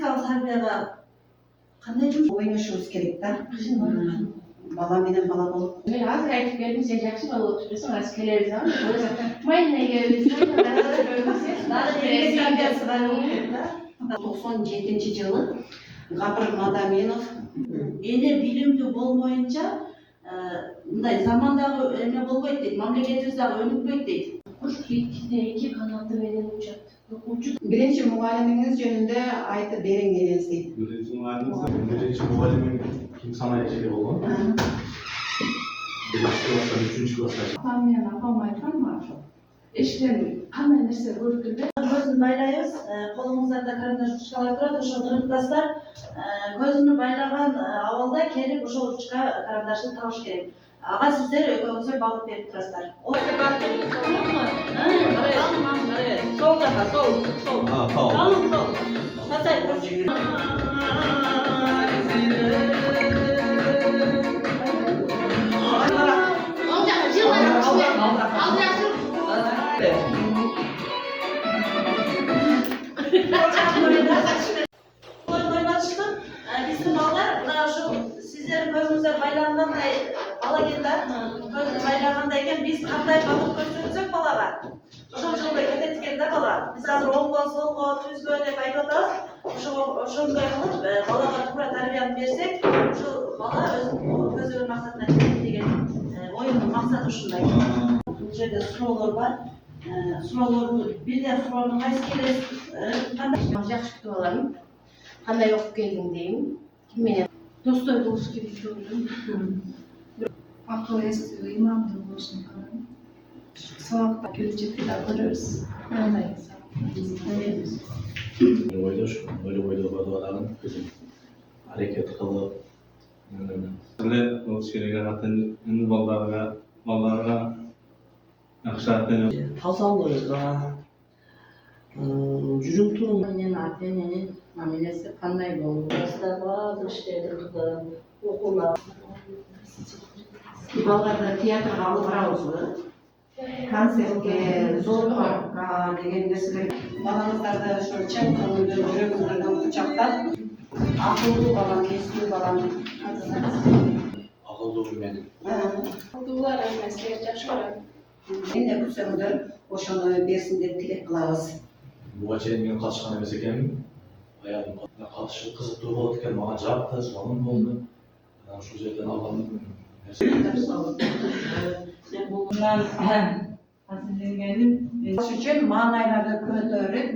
физикалык тарбияга кандай жумуш ойношубуз керек да. Бала менен бала болуп. Мен азыр айтып бердим, сен жакшы бала болуп жүрсүң, азыр келебиз ага. Майына келебиз, дагы эле тарбиясы бар болуп да. 97-жылы Гапыр Мадаменов Эне билимдүү болмоюнча мындай замандагы эме болбойт дейт, мамлекетибиз дагы өнүкпөйт дейт. Куш китте эки канаты менен учат. биринчи мугалимиңиз жөнүндө айтып бериңиз дейт. Birinci muhallemin kim sanayici oldu? Birinci klasdan, üçüncü klasdan. Мен апам айткан ошо эшиктен кандай нерсе көрүп Көзүн байлайбыз, колуңуздарда карандаш ручкалар турат, ошо кыргыздар көзүнү байлаган абалда келип ошол ручка карандашты табыш керек. Ага сиздер экөөңүздөр багып берип турасыздар. Сол жака, сол. Сол. Сатай көрчү. Биздин балдар мына ошол сиздердин көзүңүздөр байлангандай бала экен да, көзүн байлагандай экен, биз кандай багып көрсөтсөк балага ошол жолдой кетет экен да бала. Биз азыр оңго, солго, түзгө деп айтып атабыз. Ошондой кылып балага туура тарбияны берсек, ошол бала өзүнүн көздөбөр максатына жетет деген оюмдун максаты ушундай. Бул жерде суроолор бар. Суроолорду бирден суроонун кайсы келесиз? Жакшы күтүп алам. Кандай окуп келдиң дейм. Ким менен достой болуш керек көрдүм. акыл эстүү ыймандуу болушун каалайм. Сабакта келечекте да көрөбүз. Öyle bağlıların bizim hareket kılıp öyle o şeyler zaten ünlü ballarına akşamdan тазалыгы жүрүм турум менен ата эненин мамилеси кандай болуп баардык иштерди кылып окуулар Балдарды театрга алып барабызбы? Концертке, зоопаркка деген нерселер. Балаңыздарды ошо чын көңүлдөн, жүрөгүңүздөн кучактап, акылдуу балам, эстүү балам. akıllı benim. Дуулар эмеске жакшы көрөм. Эмне күтсөңүздөр ошону берсин деп тилек кылабыз. Bu açıdan benim kalışkan emesi ekenim. Ayağım kalışıp kızıklığı oldu eкен, bana cevaptı, sorun oldu. Ben şu yerden aldım. Bundan hazırlanganım. Ошол үчүн маанайларды көтөрүп,